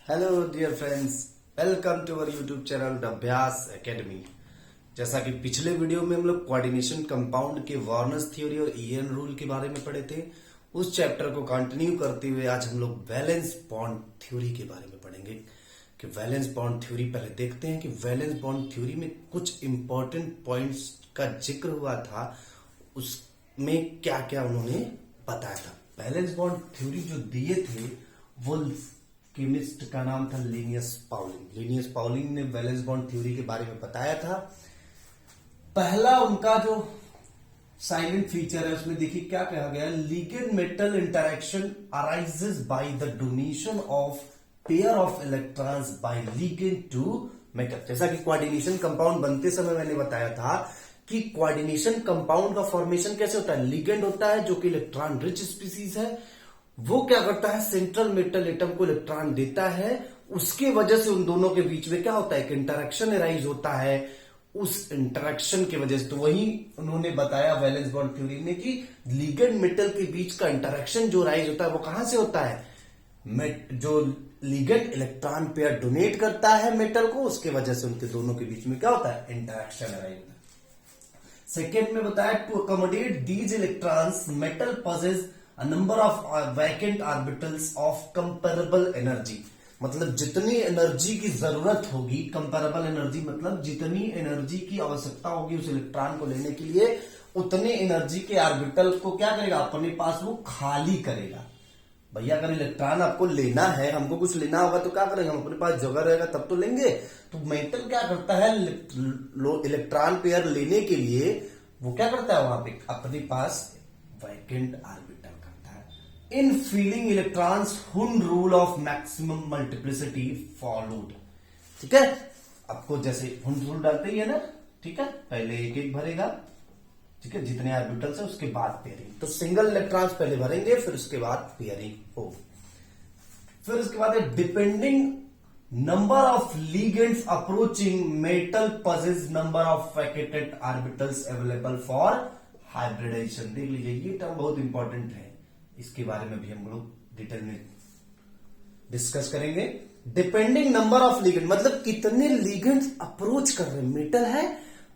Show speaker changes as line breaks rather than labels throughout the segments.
Hello dear friends, welcome to our YouTube channel the Abhyas Academy. जैसा कि पिछले video में हम लोग कोऑर्डिनेशन कंपाउंड के वार्नर्स थ्योरी और ईएन रूल के बारे में पढ़े थे, उस चैप्टर को कंटिन्यू करते हुए आज हम लोग वैलेंस बॉन्ड थ्योरी के बारे में पढ़ेंगे। कि वैलेंस बॉन्ड थ्योरी पहले देखते हैं कि वैलेंस बॉन्ड थ्योरी में कुछ इंपॉर्टेंट पॉइंट्स का जिक्र हुआ था, उसमें क्या क्या उन्होंने बताया था। वैलेंस बॉन्ड थ्योरी जो दिए थे वो केमिस्ट का नाम था लिनियस पाउलिंग। लिनियस पाउलिंग ने वैलेंस बॉन्ड थ्योरी के बारे में बताया था। पहला उनका जो साइलेंट फीचर है उसमें देखिए क्या कहा गया, ligand metal interaction arises by the donation of pair of electrons by ligand to metal. जैसा कि कोऑर्डिनेशन कंपाउंड बनते समय मैंने बताया था कि कोऑर्डिनेशन कंपाउंड का फॉर्मेशन कैसे होता है। लिगेंड होता है जो कि इलेक्ट्रॉन रिच स्पीसीज है, वो क्या करता है सेंट्रल मेटल एटम को इलेक्ट्रॉन देता है, उसके वजह से उन दोनों के बीच में क्या होता है, एक इंटरेक्शन एराइज होता है। उस इंटरेक्शन की वजह से तो वही उन्होंने बताया वैलेंस बॉन्ड थ्योरी ने कि लिगेंड मेटल के बीच का इंटरेक्शन जो राइज होता है वो कहां से होता है, जो लिगेंड इलेक्ट्रॉन पेयर डोनेट करता है मेटल को, उसके वजह से उनके दोनों के बीच में क्या होता है, इंटरेक्शन एराइज होता है। सेकेंड में बताया to accommodate these electrons metal possesses a number of vacant orbitals of comparable energy। मतलब जितनी एनर्जी की जरूरत होगी, कंपेरेबल एनर्जी मतलब जितनी एनर्जी की आवश्यकता होगी उस इलेक्ट्रॉन को लेने के लिए, उतने एनर्जी के ऑर्बिटल को क्या करेगा, अपने पास वो खाली करेगा। भैया अगर इलेक्ट्रॉन आपको लेना है, हमको कुछ लेना होगा तो क्या करेंगे, हम अपने पास जगह रहेगा तब तो लेंगे। तो मेटल क्या करता है, इलेक्ट्रॉन पेयर लेने के लिए वो क्या करता है, वहां पे अपने पास vacant orbital in filling electrons Hund rule of maximum multiplicity followed. ठीक है, आपको जैसे हुन रूल डालते ही है ना, ठीक है, पहले एक एक भरेगा, ठीक है, जितने ऑर्बिटल्स है उसके बाद पेयरिंग। तो सिंगल इलेक्ट्रॉन्स पहले भरेंगे, फिर उसके बाद पेयरिंग हो। फिर उसके बाद depending number of ligands approaching metal possesses number of vacated orbitals available for hybridisation. देख लीजिए ये टर्म बहुत इंपॉर्टेंट है, इसके बारे में भी हम लोग डिटेल में डिस्कस करेंगे। डिपेंडिंग नंबर ऑफ लिगेंड मतलब कितने लिगेंड्स अप्रोच कर रहे हैं, मेटल है,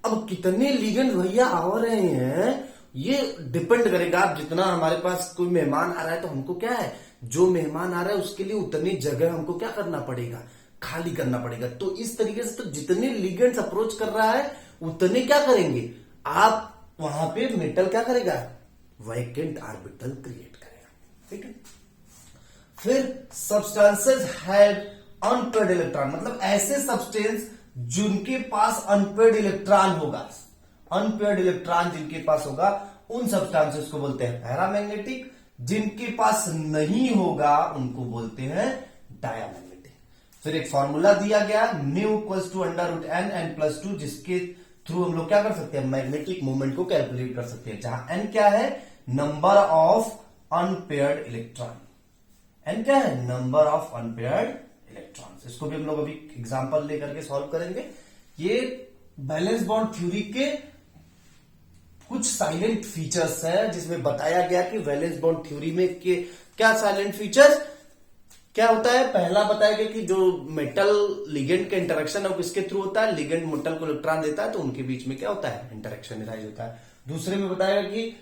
अब कितने लिगेंड भैया आ रहे हैं ये डिपेंड करेगा। आप जितना हमारे पास कोई मेहमान आ रहा है तो हमको क्या है, जो मेहमान आ रहा है उसके लिए उतनी जगह हमको क्या करना पड़ेगा, खाली करना पड़ेगा। तो इस तरीके से तो जितने लिगेंड्स अप्रोच कर रहा है उतने क्या करेंगे आप, वहां पे मेटल क्या करेगा, वैकेंट ऑर्बिटल क्रिएट करेगा। ठीक है, फिर सब्सटेंसेस हैड अनपेयर्ड इलेक्ट्रॉन मतलब ऐसे सब्सटेंस जिनके पास अनपेयर्ड इलेक्ट्रॉन होगा, अनपेयर्ड इलेक्ट्रॉन जिनके पास होगा उन सब्सटेंसेस को बोलते हैं पैरामैग्नेटिक, जिनके पास नहीं होगा उनको बोलते हैं डायामैग्नेटिक। फिर एक फॉर्मूला दिया गया new equals to √n n+2, जिसके थ्रू हम लोग क्या कर सकते हैं, मैग्नेटिक मोमेंट को कैलकुलेट कर सकते हैं, जहां n क्या है, number of unpaired electron. N क्या है, नंबर ऑफ अनपेयर्ड इलेक्ट्रॉन्स। इसको भी हम लोग अभी एग्जांपल लेकर के सॉल्व करेंगे। ये वैलेंस बॉन्ड थ्योरी के कुछ साइलेंट फीचर्स है, जिसमें बताया गया कि वैलेंस बॉन्ड थ्योरी में के क्या साइलेंट फीचर्स क्या होता है। पहला बताया गया कि जो मेटल लिगेंड का इंटरेक्शन है वो किसके थ्रू होता है, लिगेंड मेटल को इलेक्ट्रॉन देता है तो उनके बीच में क्या होता है, इंटरेक्शन एराइज होता है। दूसरे में बताया कि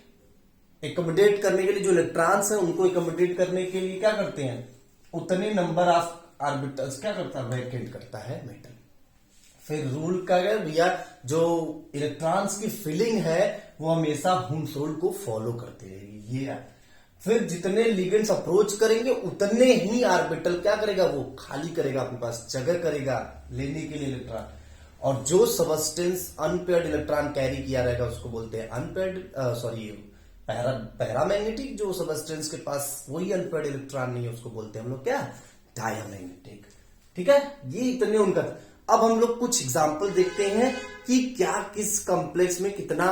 एकोमोडेट करने के लिए जो इलेक्ट्रॉन्स हैं उनको एकोमोडेट करने के लिए क्या करते हैं, उतने नंबर ऑफ ऑर्बिटल्स क्या करता है, वैकेंट करता है मेटल। फिर रूल का है भैया, जो इलेक्ट्रॉन्स की फिलिंग है वो हमेशा हुन्स रूल को फॉलो करते रहेगी, ये है। फिर जितने लिगेंड्स अप्रोच करेंगे उतने ही ऑर्बिटल क्या करेगा, वो खाली करेगा, अपने पास जगह करेगा लेने के लिए इलेक्ट्रॉन। और जो सबस्टेंस अनपेयर्ड इलेक्ट्रॉन कैरी किया रहेगा उसको बोलते हैं अनपेयर्ड पैरामैग्नेटिक, जो सबस्टेंस के पास वही अनपेयर्ड इलेक्ट्रॉन नहीं है उसको बोलते हैं हम लोग क्या, डायामैग्नेटिक। ठीक है, ये इतने उनका। अब हम लोग कुछ एग्जांपल देखते हैं कि क्या किस कॉम्प्लेक्स में कितना,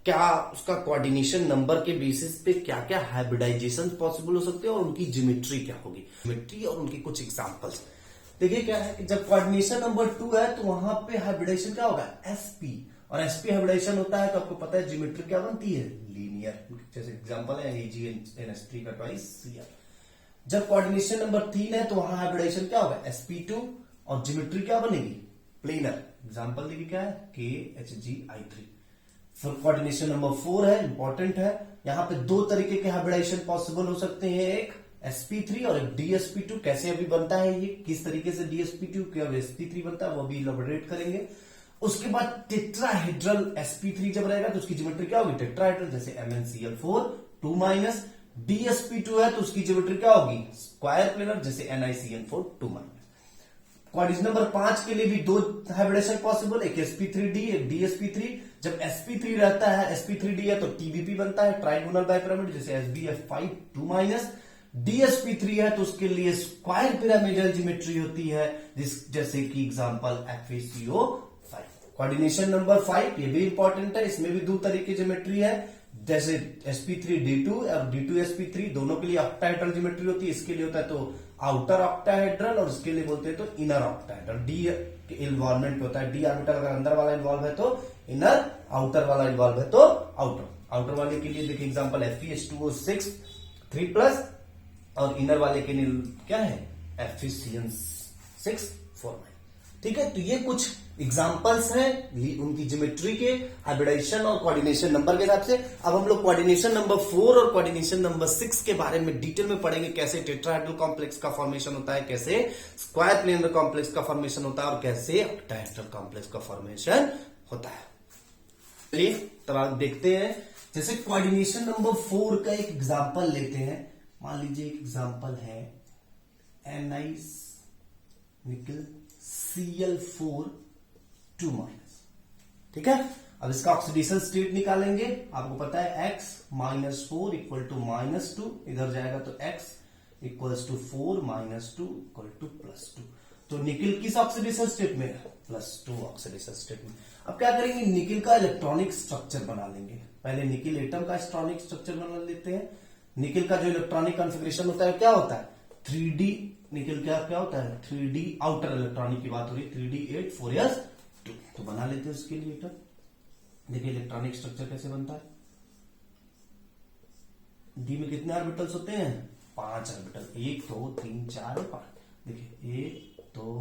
क्या उसका कोऑर्डिनेशन नंबर के बेसिस पे क्या क्या हाइब्रिडाइजेशन पॉसिबल हो सकते हैं और उनकी ज्योमेट्री क्या होगी, ज्योमेट्री और उनकी कुछ एग्जांपल्स। देखिए क्या है कि जब कोऑर्डिनेशन नंबर 2 है तो वहां पे हाइब्रिडाइजेशन क्या होगा, sp, और sp हाइब्रिडाइजेशन होता है तो आपको पता है ज्योमेट्री क्या बनती है, लीनियर। जैसे एग्जांपल है AgNH3 का ट्वाइस Cl। जब कोऑर्डिनेशन नंबर 3 है तो वहां हाइब्रिडाइजेशन क्या होगा, sp2, और ज्योमेट्री क्या बनेगी, प्लेनर। एग्जांपल देखिए क्या है, KHgI3। फिर कोऑर्डिनेशन नंबर 4 है, इंपॉर्टेंट है। यहां पे दो तरीके के हाइब्रिडाइजेशन पॉसिबल हो सकते हैं, एक sp3 और एक dsp2। कैसे अभी बनता है ये, किस तरीके से dsp2 क्या sp3 बनता है वो भी इलैबोरेट करेंगे। उसके बाद टेट्राहेड्रल sp3 जब रहेगा तो उसकी ज्योमेट्री क्या होगी, टेट्राहेड्रल, जैसे MnCl4 2-। dsp2 है तो उसकी ज्योमेट्री क्या होगी, स्क्वायर प्लेनर, जैसे NiCl4 2-। कोऑर्डिनेशन नंबर 5 के लिए भी दो हाइब्रिडेशन पॉसिबल, एक sp3d एक dsp3। जब sp3 रहता है, sp3d है तो tbp बनता है, ट्राइगोनल बाइपिरामिड, जैसे SbF5 2-। dsp3 है तो उसके लिए स्क्वायर पिरामिडल ज्योमेट्री होती है, जैसे कि एग्जांपल FeCO5। कोऑर्डिनेशन नंबर 5 ये भी इंपॉर्टेंट है, इसमें भी दो तरह की ज्योमेट्री है, जैसे sp3d2 और d2sp3 दोनों के लिए ऑक्टाहेड्रल ज्योमेट्री होती है। इसके लिए होता है तो आउटर ऑक्टाहेड्रल और इसके लिए बोलते हैं तो इनर ऑक्टाहेड्रल। डी इन्वॉल्वमेंट होता है, डी ऑर्बिटल अगर अंदर वाला इन्वॉल्व है तो इनर, आउटर वाला इन्वॉल्व है तो आउटर। आउटर वाले के लिए देखिए एग्जांपल FeH2O6 3+, और इनर वाले के लिए क्या है, FeCN6 4-। ठीक है, तो ये कुछ एग्जांपल्स हैं उनकी ज्योमेट्री के, हाइब्रिडाइजेशन और कोऑर्डिनेशन नंबर के हिसाब से। अब हम लोग कोऑर्डिनेशन नंबर 4 और कोऑर्डिनेशन नंबर 6 के बारे में डिटेल में पढ़ेंगे, कैसे टेट्राहेड्रल कॉम्प्लेक्स का फॉर्मेशन होता है, कैसे स्क्वायर प्लेनर कॉम्प्लेक्स का फॉर्मेशन होता है, और कैसे ऑक्टाहेड्रल कॉम्प्लेक्स का फॉर्मेशन होता है। चलिए तब आप देखते हैं, जैसे कोऑर्डिनेशन नंबर 4 का एक एग्जांपल लेते हैं। मान लीजिए एक एग्जांपल है NiCl Cl4 2-। ठीक है, अब इसका ऑक्सीडेशन स्टेट निकालेंगे। आपको पता है x -4 इक्वल टू -2, इधर जाएगा तो x equals to 4 -2 equal to +2। तो निकिल किस ऑक्सीडेशन स्टेट में, +2 ऑक्सीडेशन स्टेट में। अब क्या करेंगे, निकिल का इलेक्ट्रॉनिक स्ट्रक्चर बना लेंगे। पहले निकिल एटम का इलेक्ट्रॉनिक स्ट्रक्चर बना लेते हैं। निकिल का जो इलेक्ट्रॉनिक कॉन्फ़िगरेशन होता है क्या होता है, 3D। निकिल क्या होता है, 3D आउटर इलेक्ट्रॉनिक की बात हो रही है, 3D8 4s2। तो बना लेते हैं उसके लिए एटम। देखिए इलेक्ट्रॉनिक स्ट्रक्चर कैसे बनता है। डी में कितने ऑर्बिटल्स होते हैं, 5 ऑर्बिटल, 1 2 3 4 और 5। देखिए 1 2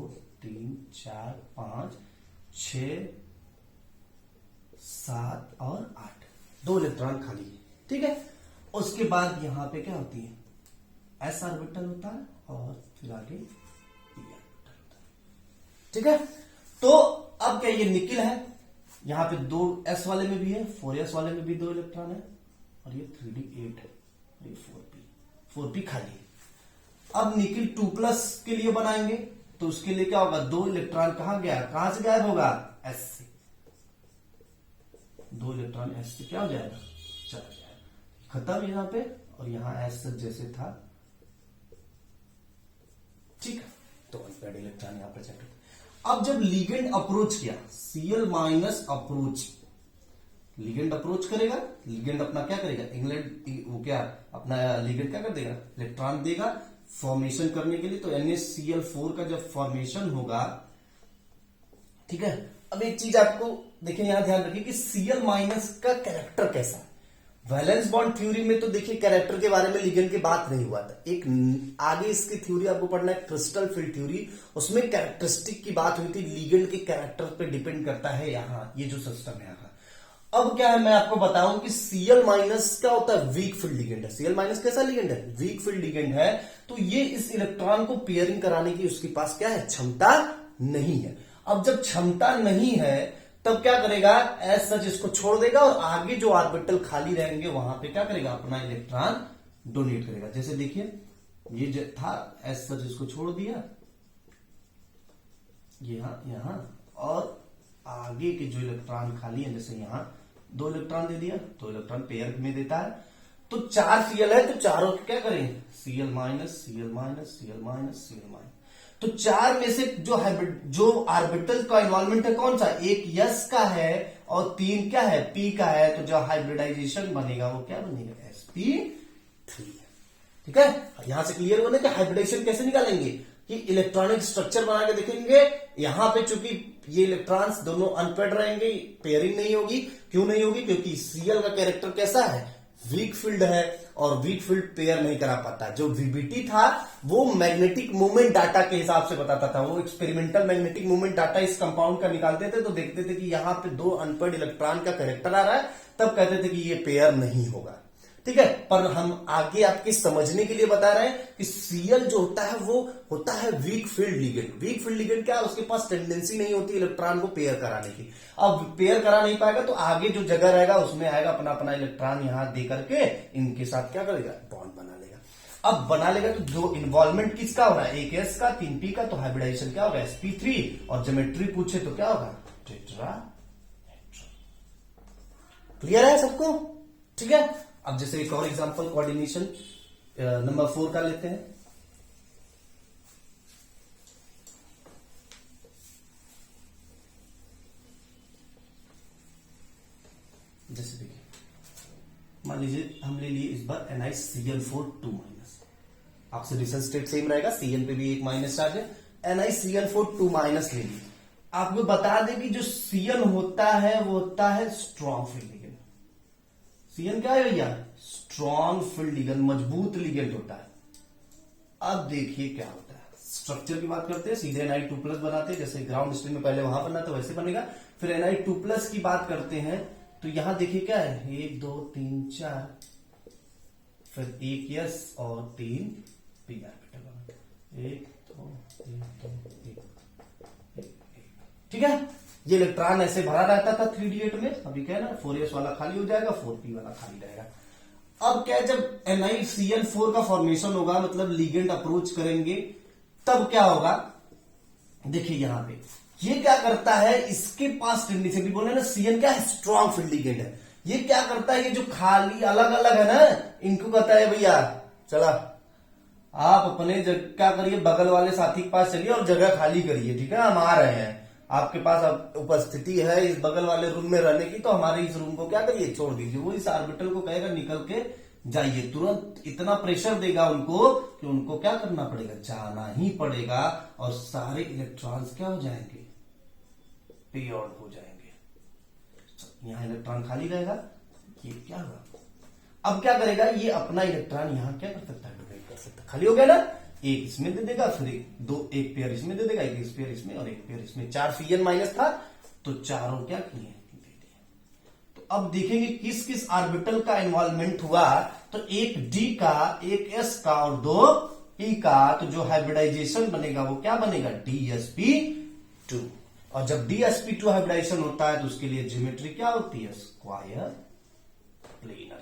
3 4 5 6 7 और 8, 2 इलेक्ट्रॉन खाली है। ठीक है, उसके बाद यहां पे क्या होती है, s ऑर्बिटल होता है और फिर आगे p ऑर्बिटल होता है। ठीक है, तो अब क्या ये निकिल है, यहां पे 2 s वाले में भी है, 4s वाले में भी 2 इलेक्ट्रॉन है, और ये 3D8 है, और ये 4p खाली है। अब निकिल 2+ के लिए बनाएंगे तो उसके लिए क्या होगा, 2 इलेक्ट्रॉन कहां गया, कहां से गायब होगा, s से। 2 इलेक्ट्रॉन s से क्या हो जाएगा, चला जाएगा, खत्म यहां पे, और यहां s जैसे था। ठीक है, तो अनपेयर्ड इलेक्ट्रॉन यहां पर चले। अब जब लिगेंड अप्रोच किया, Cl- अप्रोच, लिगेंड अप्रोच करेगा, लिगेंड अपना क्या करेगा, इंग्लैंड वो क्या अपना लिगेंड क्या कर देगा, इलेक्ट्रॉन देगा फॉर्मेशन करने के लिए। तो NaCl4 का जब फॉर्मेशन होगा, ठीक है। अब एक चीज आपको देखिए यहां ध्यान रखिए कि Cl- का कैरेक्टर कैसा है। वैलेंस बॉन्ड थ्योरी में तो देखिए कैरेक्टर के बारे में लिगेंड की बात नहीं हुआ था। एक आगे इसकी थ्योरी आपको पढ़ना है, क्रिस्टल फील्ड थ्योरी, उसमें कैरेक्टरिस्टिक की बात हुई थी, लिगेंड के कैरेक्टर पे डिपेंड करता है यहाँ ये जो सिस्टम है यहाँ। अब क्या है मैं आपको बताऊं कि Cl- क्या होता है, वीक फील्ड लिगेंड है। Cl- कैसा लिगेंड है, वीक फील्ड लिगेंड है। तो ये इस इलेक्ट्रॉन को पेयरिंग कराने की उसके पास क्या है, क्षमता नहीं है। अब जब क्षमता नहीं है तब क्या करेगा, एज सच इसको छोड़ देगा, और आगे जो ऑर्बिटल खाली रहेंगे वहां पे क्या करेगा, अपना इलेक्ट्रॉन डोनेट करेगा। जैसे देखिए ये था, एज सच इसको छोड़ दिया यहां, और आगे के जो इलेक्ट्रॉन खाली है, जैसे यहां 2 इलेक्ट्रॉन दे दिया, तो इलेक्ट्रॉन पेयर में देता है। तो 4 Cl है, तो चारों क्या करें, Cl-, Cl-, Cl-, Cl-। तो 4 में से जो ऑर्बिटल का इन्वॉल्वमेंट है कौन सा, एक s का है और 3 क्या है, p का है। तो जो हाइब्रिडाइजेशन बनेगा वो क्या बनेगा, sp3। ठीक है, यहां से क्लियर होने का हाइब्रिडाइजेशन कैसे निकालेंगे कि इलेक्ट्रॉनिक स्ट्रक्चर बना के देखेंगे। यहां पे चूंकि ये इलेक्ट्रॉन्स दोनों अनपेयर्ड रहेंगे, पेयरिंग नहीं होगी। क्यों नहीं होगी, क्योंकि Cl का कैरेक्टर कैसा है, वीक फील्ड है, और वीक फील्ड पेयर नहीं करा पाता। जो वीबीटी था वो मैग्नेटिक मूवमेंट डाटा के हिसाब से बताता था, वो एक्सपेरिमेंटल मैग्नेटिक मूवमेंट डाटा इस कंपाउंड का निकालते थे, तो देखते थे कि यहाँ पे 2 अनपेयर्ड इलेक्ट्रॉन का कैरेक्टर आ रहा है, तब कहते थे कि ये पेयर नहीं होगा। ठीक है, पर हम आगे आपके समझने के लिए बता रहे हैं कि Cl जो होता है वो होता है weak field ligand. Weak field ligand क्या है, उसके पास टेंडेंसी नहीं होती इलेक्ट्रॉन को पेयर कराने की। अब पेयर करा नहीं पाएगा तो आगे जो जगह रहेगा उसमें आएगा अपना अपना इलेक्ट्रॉन यहां दे करके इनके साथ क्या करेगा, बॉन्ड बना लेगा। अब बना लेगा तो जो इन्वॉल्वमेंट किसका हो रहा है, एक S का 3p का, तो हाइब्रिडाइजेशन क्या होगा, sp3, और ज्योमेट्री पूछे तो क्या होगा, टेट्राहेड्रल। क्लियर है सबको? ठीक है, अब जैसे एक और एग्जांपल कोऑर्डिनेशन नंबर 4 का लेते हैं। जैसे देखिए, मान लीजिए हम ले लिए इस बार NiCl4 2-, ऑक्सीडेशन स्टेट सेम रहेगा, Cl पे भी एक माइनस चार्ज है, NiCl4 2- ले लिए। आपको बता दें कि जो Cl होता है वो होता है स्ट्रॉन्ग फील्ड लिगेंड। Cl क्या है भैया, स्ट्रॉन्ग फील्ड लिगेंड, मजबूत लिगेंड होता है। अब देखिए क्या होता है, स्ट्रक्चर की बात करते हैं, सीधे Ni2+ बनाते हैं, जैसे ग्राउंड स्टेट में पहले वहां बना था वैसे बनेगा। फिर Ni2+ की बात करते हैं तो यहां देखिए क्या है, 1 2 3 4, फिर एक S और 3 p ऑर्बिटल बना, 1 2 3 2 1। ठीक है, ये इलेक्ट्रॉन ऐसे भरा रहता था 3d8 में, अभी क्या है ना 4s वाला खाली हो जाएगा, 4p वाला खाली रहेगा। अब क्या है, जब NiCl4 का फॉर्मेशन होगा, मतलब लिगेंड अप्रोच करेंगे, तब क्या होगा, देखिए यहां पे ये क्या करता है, इसके पास टेंडेंसी बोले ना, Cl क्या है, स्ट्रॉन्ग फील्ड लिगेंड है। ये क्या करता है, ये जो खाली अलग अलग है ना, इनको कहता है भैया चला आप अपने क्या करिए, बगल वाले साथी के पास चलिए और जगह खाली करिए। ठीक है, हम आ रहे हैं, आपके पास अब उपस्थिति है इस बगल वाले रूम में रहने की, तो हमारे इस रूम को क्या करिए, छोड़ दीजिए। वो इस ऑर्बिटल को कहेगा निकल के जाइए, तुरंत इतना प्रेशर देगा उनको कि उनको क्या करना पड़ेगा, जाना ही पड़ेगा, और सारे इलेक्ट्रॉन्स क्या हो जाएंगे, पेयर्ड हो जाएंगे। यहां इलेक्ट्रॉन खाली रहेगा, ये क्या होगा, अब क्या करेगा, ये अपना इलेक्ट्रॉन यहां क्या कर सकता है, डोनेट कर सकता है। खाली हो गया ना, एक इसमें दे देगा, फिर एक पेयर इसमें दे देगा, एक इस पेयर इसमें और एक पेयर इसमें। 4 Cl- था तो चारों क्या किए, दे दिए। तो अब देखेंगे किस किस ऑर्बिटल का इन्वॉल्वमेंट हुआ, तो एक D का, एक S का और 2 P का, तो जो हाइब्रिडाइजेशन बनेगा वो क्या बनेगा, DsP2। और जब DsP2 हाइब्रिडाइजेशन होता है तो उसके लिए ज्योमेट्री क्या होती है, स्क्वायर प्लेनर।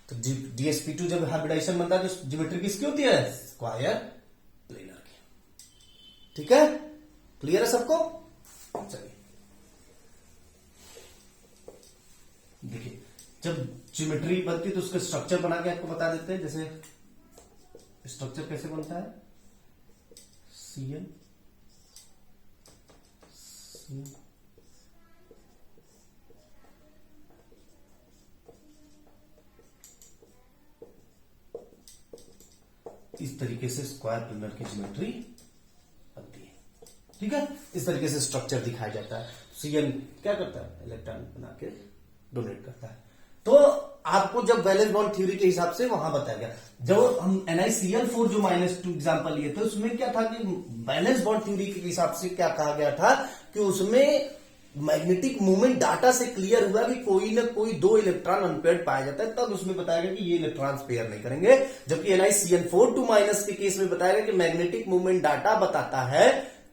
तो DsP2 जब हाइब्रिडाइजेशन बनता है तो ज्योमेट्री किसकी होती है, स्क्वायर प्लेनर की। ठीक है, क्लियर है सबको? चलिए देखिए, जब ज्योमेट्री बनती है तो उसका स्ट्रक्चर बना के आपको बता देते हैं। जैसे स्ट्रक्चर कैसे बनता है, Cl इस तरीके से स्क्वायर प्लेनर की ज्योमेट्री बनती है। ठीक है, इस तरीके से स्ट्रक्चर दिखाया जाता है। Cl क्या करता है, इलेक्ट्रॉन बना के डोनेट करता है। तो आपको जब वैलेंस बॉन्ड थ्योरी के हिसाब से वहां बताया गया, जब हम NiCl4 जो -2 एग्जांपल लिए थे उसमें क्या था कि वैलेंस बॉन्ड थ्योरी के हिसाब से क्या कहा गया था कि उसमें मैग्नेटिक मूवमेंट डाटा से क्लियर हुआ कि कोई ना कोई 2 इलेक्ट्रॉन अनपेयर्ड पाया जाता है, तब उसमें बताया गया कि ये इलेक्ट्रॉन्स पेयर नहीं करेंगे। जबकि NiCl4 2- के केस में बताया गया कि मैग्नेटिक मूवमेंट डाटा बताता है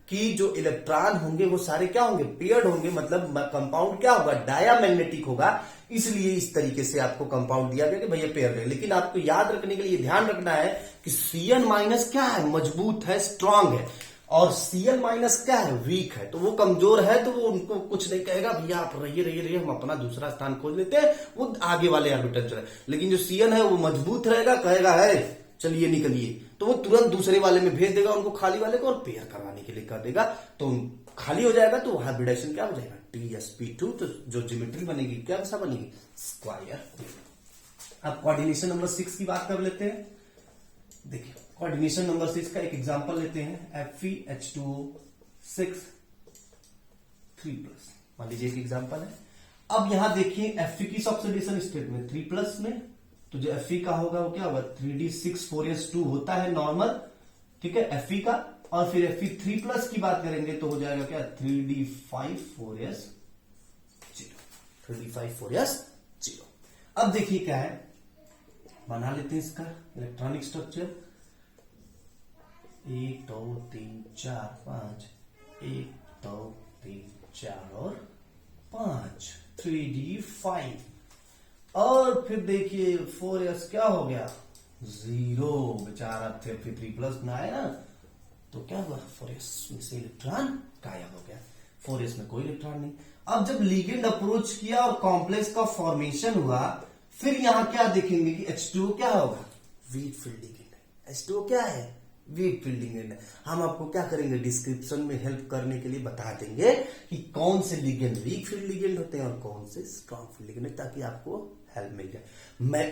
कि जो इलेक्ट्रॉन होंगे वो सारे क्या होंगे, पेयर्ड होंगे, मतलब कंपाउंड क्या होगा, डायामैग्नेटिक होगा। इसलिए इस तरीके से आपको कंपाउंड दिया गया कि भैया पेयर है। लेकिन आपको याद रखने के लिए ध्यान रखना है कि Cl- क्या है, मजबूत है, स्ट्रांग है, और Cl- क्या है, वीक है। तो वो कमजोर है तो वो उनको कुछ नहीं कहेगा, भैया आप रहिए हम अपना दूसरा स्थान खोज लेते हैं, वो आगे वाले ऑर्बिटल चले। लेकिन जो Cl है वो मजबूत रहेगा, कहेगा है चलिए निकलिए, तो वो तुरंत दूसरे वाले में भेज देगा उनको, खाली वाले को, और पेयर करवाने के लिए कर देगा, तो खाली हो जाएगा। तो हाइब्रिडाइजेशन क्या हो जाएगा, DsP2। तो जो ज्योमेट्री बनेगी क्या कैसा बनेगी, स्क्वायर। अब कोऑर्डिनेशन नंबर 6 की बात कर लेते हैं। देखिए कोऑर्डिनेशन नंबर 6 का एक एग्जांपल लेते हैं, FeH2O6 3+। मान लीजिए एक एग्जांपल है। अब यहां देखिए Fe किस ऑक्सीडेशन स्टेट में 3+ में, तो जो Fe का होगा वो क्या होगा 3d6 4s2 होता है नॉर्मल, ठीक है Fe का। और फिर Fe3+ की बात करेंगे तो हो जाएगा क्या 3d5 4s0, 3d5 4s0। अब देखिए क्या है, बना लेते हैं इसका इलेक्ट्रॉनिक स्ट्रक्चर। 1 2 3 4 5, 1 2 3 4 और 5, 3d5। और फिर देखिए 4s क्या हो गया 0, बेचारा Fe3+ में आया ना, तो क्या हुआ 4s में से इलेक्ट्रॉन गायब हो गया, 4s में कोई इलेक्ट्रॉन नहीं। अब जब लिगेंड अप्रोच किया और कॉम्प्लेक्स का फॉर्मेशन हुआ, फिर यहां क्या देखेंगे कि H2O क्या होगा वीक फील्ड लिगेंड है। H2O क्या है वीक फील्ड लिगेंड है। हम आपको क्या करेंगे डिस्क्रिप्शन में हेल्प करने के लिए बता देंगे कि कौन से लिगेंड वीक फील्ड लिगेंड होते हैं और कौन से स्ट्रॉन्ग फील्ड लिगेंड, ताकि आपको हेल्प मिल जाए।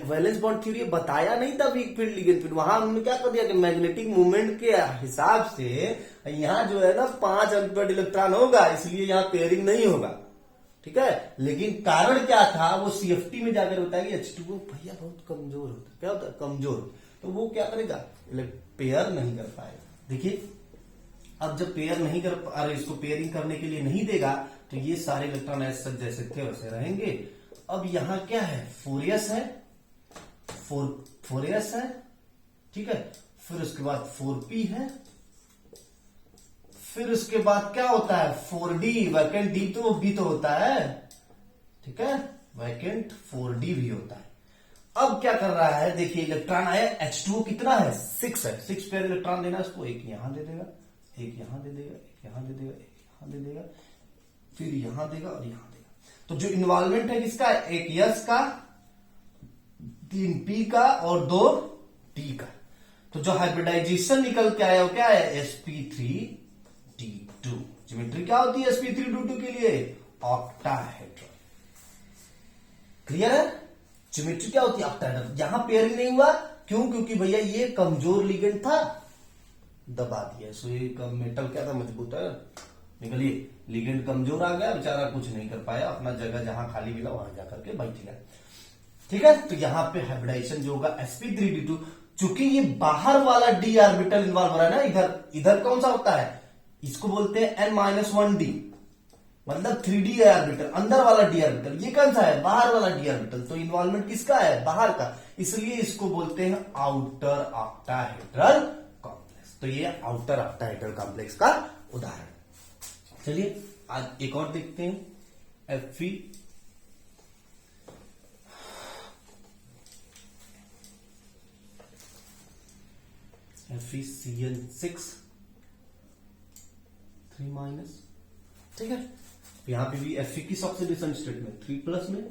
वैलेंस बॉन्ड थ्योरी बताया नहीं था वीक फील्ड लिगेंड, फिर वहां हमने क्या कर दिया कि मैग्नेटिक मूवमेंट के हिसाब से यहां जो है ना 5 अनपेयर्ड इलेक्ट्रॉन होगा, इसलिए यहां पेयरिंग नहीं होगा, ठीक है। लेकिन कारण क्या था वो CFT में जाकर बताया कि H2O भैया बहुत कमजोर होता है, क्या होता है कमजोर, तो वो क्या करेगा पेयर नहीं कर पाएगा। देखिए अब जब पेयर नहीं कर, अरे इसको पेयरिंग करने के लिए नहीं देगा तो ये सारे इलेक्ट्रॉन ऐसे जैसे थे वैसे रहेंगे। अब यहां क्या है 4s है, 4s है, ठीक है। फिर उसके बाद 4p है, फिर उसके बाद क्या होता है 4d, वैकेंट डी तो भी तो होता है, ठीक है, वैकेंट 4d भी होता है। अब क्या कर रहा है देखिए इलेक्ट्रॉन आया, H2O कितना है 6 है, 6 पेयर इलेक्ट्रॉन देना इसको, एक यहां दे देगा, एक यहां दे देगा, एक यहां दे देगा, एक यहां दे देगा, फिर यहां देगा और यहां देगा। तो जो इन्वॉल्वमेंट है किसका, एक यस का, 3 पी का और 2 डी का। तो जो हाइब्रिडाइजेशन निकल के आया वो क्या है sp3d2। ज्योमेट्री क्या होती है sp3d2 के लिए ऑक्टाहेड्रल, क्लियर है। ज्योमेट्री क्या होती है ऑक्टाहेड्रल। यहां पेयरिंग नहीं हुआ क्यों, क्योंकि भैया ये कमजोर लिगेंड था, दबा दिया। सो ये मेटल क्या था मजबूत है, निकलिए लिगेंड कमजोर आ गया, बेचारा कुछ नहीं कर पाया, अपना जगह जहां खाली मिला वहां जाकर के बैठ गया, ठीक है। तो यहां पे हाइब्रिडाइजेशन जो होगा sp3d2, चूंकि ये बाहर वाला d ऑर्बिटल इन्वॉल्व हो रहा है ना, इधर कौन सा होता है, इसको बोलते हैं n-1d, मतलब 3d ऑर्बिटल, अंदर वाला d ऑर्बिटल, ये कौन सा है बाहर वाला d ऑर्बिटल, तो इन्वॉल्वमेंट किसका है बाहर का, इसलिए इसको बोलते हैं आउटर ऑक्टाहेड्रल कॉम्प्लेक्स। तो ये आउटर ऑक्टाहेड्रल कॉम्प्लेक्स का उदाहरण। चलिए आज एक और देखते हैं FeCN6 3-, ठीक है। यहां पे भी Fe किस ऑक्सीडेशन स्टेट में 3+ में,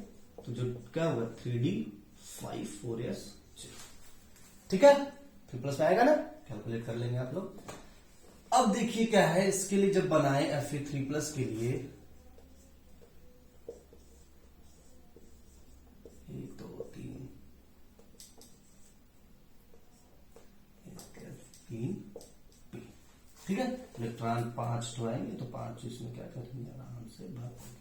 तो जो क्या होगा 3d5 4s0, ठीक है, 3+ में आएगा ना, कैलकुलेट कर लेंगे आप लोग। अब देखिए क्या है, इसके लिए जब बनाए Fe3+ के लिए 1 2 3 3p, ठीक है। इलेक्ट्रॉन 5 तो आएंगे तो 5 इसमें क्या करेंगे आराम से भर देंगे,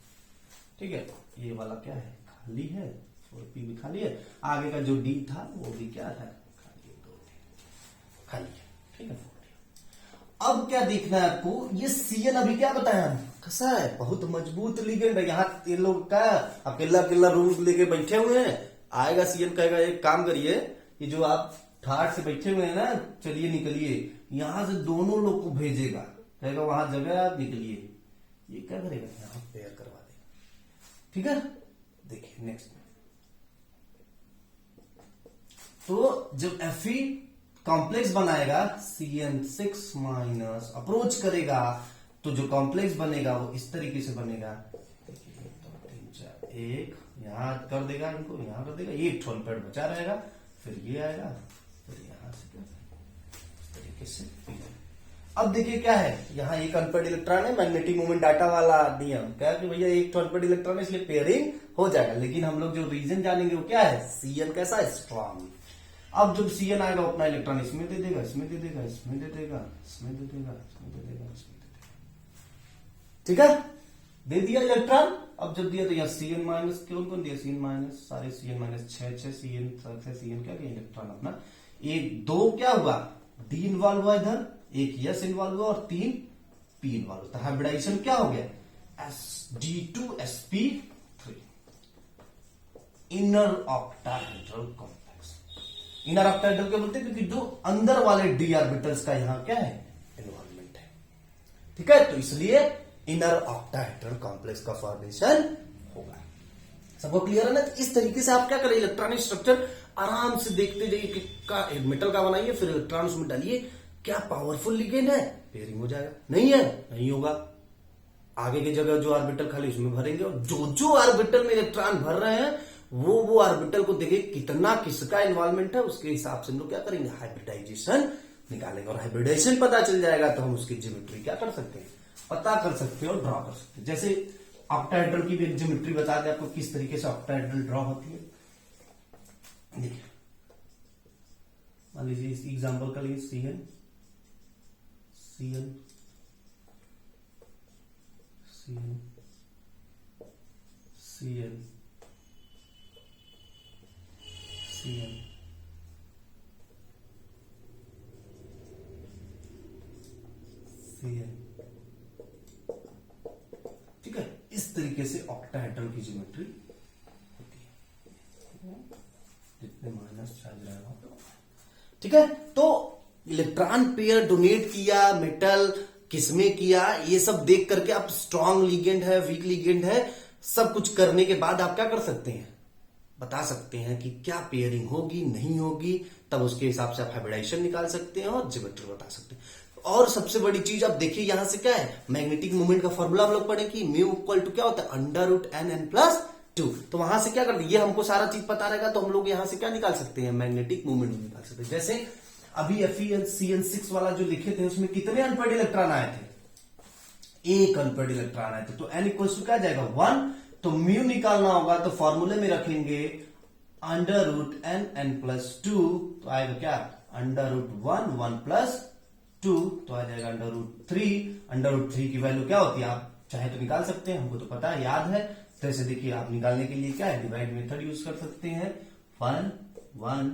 ठीक है। ये वाला क्या है खाली है, 4p भी खाली है, आगे का जो d था वो भी क्या था खाली, 2 खाली है, ठीक है। अब क्या देखना है आपको, ये CN अभी क्या बताया कैसा है, बहुत मजबूत लिगेंड है। यहाँ ये लोग क्या अकेला अकेला रूल लेके बैठे हुए हैं, आएगा CN कहेगा एक काम करिए, ये जो आप ठाट से बैठे हुए हैं ना, चलिए निकलिए, यहां से दोनों लोग को भेजेगा, कहेगा वहां जगह आप निकलिए, ये क्या करेगा यहां पेयर करवा देगा, ठीक है। देखिए नेक्स्ट में, तो जब Fe कॉम्प्लेक्स बनाएगा CN6- अप्रोच करेगा, तो जो कॉम्प्लेक्स बनेगा वो इस तरीके से बनेगा, देखिए 1 2 3 4, एक यहां कर देगा, इनको यहां कर देगा, एक ठोल पेड़ बचा रहेगा, फिर ये आएगा, फिर यहां से इस तरीके से। अब देखिए क्या है, यहाँ एक अनपेयर्ड इलेक्ट्रॉन है, मैग्नेटिक मोमेंट डाटा वाला नियम क्या है कि भैया एक अनपेयर्ड इलेक्ट्रॉन है इसलिए पेयरिंग हो जाएगा, लेकिन हम लोग जो रीजन जानेंगे वो क्या है CN कैसा है स्ट्रॉन्ग। अब जब CN आएगा अपना इलेक्ट्रॉन इसमें दे देगा, इसमें दे देगा, इसमें दे देगा, इसमें दे देगा, इसमें दे देगा, इसमें दे देगा, ठीक है। दे दिया इलेक्ट्रॉन। अब जब दिया तो यहाँ Cn माइनस, कौन कौन दिया Cn माइनस, सारे Cn माइनस, 6 Cn, Cn क्या किया इलेक्ट्रॉन अपना, एक दो क्या हुआ डी इन्वॉल्व हुआ इधर, एक यस इन्वॉल्व हुआ और 3 पी इन्वॉल्व होता है। हाइब्रिडाइजेशन क्या हो गया, sd2sp3 inner octahedral complex. Inner octahedral क्या बोलते हैं, क्योंकि जो अंदर वाले डी ऑर्बिटल्स का यहाँ क्या है, इन्वॉल्वमेंट है। ठीक है, तो इसलिए इनर ऑक्टाहेड्रल कॉम्प्लेक्स का फॉर्मेशन होगा। सबको क्लियर है ना। तो इस तरीके से आप क्या करें, इलेक्ट्रॉनिक स्ट्रक्चर आराम से देखते जाइए कि का मेटल का बनाइए, फिर इलेक्ट्रॉन उसमें डालिए, क्या पावरफुल लिगेंड है, पेयरिंग हो जाएगा, नहीं है नहीं होगा। आगे की जगह जो ऑर्बिटल खाली उसमें भरेंगे, और जो ऑर्बिटल में इलेक्ट्रॉन भर रहे हैं वो ऑर्बिटल को देखिए कितना किसका इन्वॉल्वमेंट है, उसके हिसाब से हम लोग क्या करेंगे, हाइब्रिडाइजेशन निकालेंगे। और हाइब्रिडाइजेशन पता चल जाएगा तो हम उसकी ज्योमेट्री क्या कर सकते हैं, पता कर सकते हैं और ड्रॉ कर सकते हैं। जैसे ऑक्टाहेड्रल की भी एक ज्योमेट्री बता दें आपको किस तरीके से ऑक्टाहेड्रल ड्रॉ होती है। देखिए मान लीजिए इस एग्जांपल का लिए Cn Cn Cn Cn Cn Cn, ठीक है। इस तरीके से ऑक्टाहेड्रल की ज्योमेट्री होती है, जितने माइनस चार्ज रहेगा तो ठीक है। तो इलेक्ट्रॉन पेयर डोनेट किया, मेटल किसमें किया, ये सब देख करके आप स्ट्रॉन्ग लिगेंड है, वीक लिगेंड है, सब कुछ करने के बाद आप क्या कर सकते हैं, बता सकते हैं कि क्या पेयरिंग होगी नहीं होगी, तब उसके हिसाब से आप हाइब्रिडाइजेशन निकाल सकते हैं और ज्योमेट्री बता सकते हैं। और सबसे बड़ी चीज आप देखिए यहां से क्या है, मैग्नेटिक मूवमेंट का फॉर्मूला हम लोग पढ़े कि म्यू इक्वल टू क्या होता है, √n+2। तो वहां से क्या करते हैं, ये हमको सारा चीज पता रहेगा तो हम लोग यहां से क्या निकाल सकते हैं, मैग्नेटिक मूवमेंट निकाल सकते हैं। जैसे अभी FeCN6 वाला जो लिखे थे उसमें कितने अनपेड इलेक्ट्रॉन आए थे, एक अनपेड इलेक्ट्रॉन आए थे। तो n इक्वल टू क्या जाएगा 1, तो म्यू निकालना होगा तो फॉर्मूले में रखेंगे √n+2, तो आएगा क्या √1 1+2, तो आ जाएगा √3 की वैल्यू क्या होती है, आप चाहे तो निकाल सकते हैं, हमको तो पता है, याद है। तो ऐसे देखिए आप निकालने के लिए क्या है, डिवाइड मेथड यूज कर सकते हैं। 1 1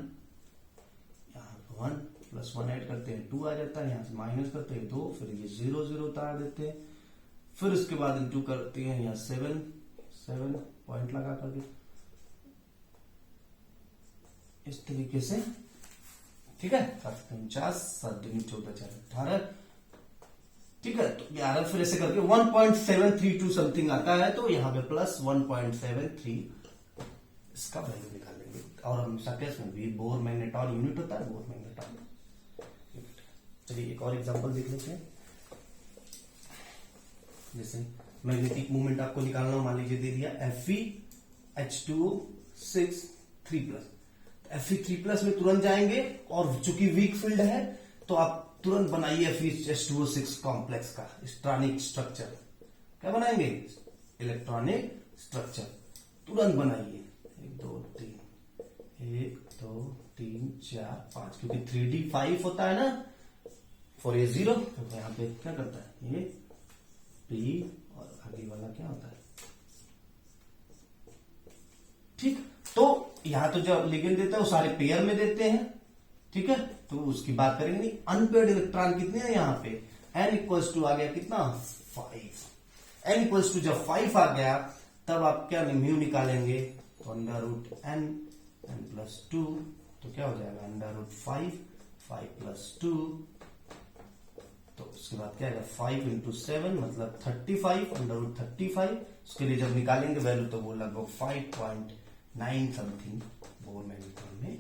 1 + 1 ऐड करते हैं 2 आ जाता है, यहां से माइनस करते हैं 2, फिर ये 0 0 उतार देते हैं, फिर उसके बाद इंटू करते हैं यहाँ 7 पॉइंट लगा करके इस तरीके से, ठीक है। 49 7 दूनी 14 4 18, ठीक है। तो 11 फिर ऐसे करके 1.732 समथिंग आता है, तो यहाँ पे +1.73 इसका वैल्यू निकालेंगे। और हमेशा केस में भी बोर मैग्नेटॉन यूनिट होता है, बोर मैग्नेटॉन। चलिए एक और एग्जांपल देख लेते हैं। जैसे मैग्नेटिक मूवमेंट आपको निकालना हो, मान लीजिए दे दिया Fe(H2O6 3+), Fe3+ में तुरंत जाएंगे, और चूंकि वीक फील्ड है तो आप तुरंत बनाइए Fe(H2O6) कॉम्प्लेक्स का इलेक्ट्रॉनिक स्ट्रक्चर। क्या बनाएंगे, इलेक्ट्रॉनिक स्ट्रक्चर तुरंत बनाइए। 1 2 3 4 5, क्योंकि 3D 5 होता है ना, 4 ये 0, तो यहाँ पे क्या करता है, ये P और आगे वाला क्या होता है, ठीक। तो यहां तो जो लिगेंड देता है वो सारे पेयर में देते हैं, ठीक है। तो उसकी बात करेंगे नहीं। अनपेड इलेक्ट्रॉन कितने हैं यहाँ पे, n इक्वल्स टू आ गया कितना 5, n इक्वल्स टू जब 5 आ गया तब आप क्या म्यू निकालेंगे, तो √n+2, तो क्या हो जाएगा √5 5+2, तो उसके बाद क्या आएगा 5 × 7 मतलब 35, √35। उसके लिए जब निकालेंगे वैल्यू तो वो लगभग 5.9 समथिंग बोर मैग्नेटॉन में,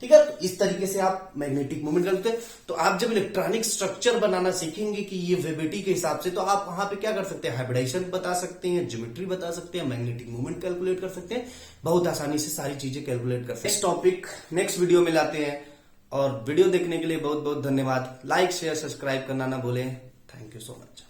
ठीक है। तो इस तरीके से आप मैग्नेटिक मूवमेंट करते हैं। तो आप जब इलेक्ट्रॉनिक स्ट्रक्चर बनाना सीखेंगे कि ये वेबिलिटी के हिसाब से, तो आप वहां पे क्या कर सकते हैं, हाइब्रिडाइजेशन बता सकते हैं, ज्योमेट्री बता सकते हैं, मैग्नेटिक मूवमेंट कैलकुलेट कर सकते हैं, बहुत आसानी से सारी चीजें कैलकुलेट कर सकते हैं। नेक्स्ट टॉपिक नेक्स्ट वीडियो में लाते हैं, और वीडियो देखने के लिए बहुत बहुत धन्यवाद। लाइक शेयर सब्सक्राइब करना ना भूलें। Thank you so much.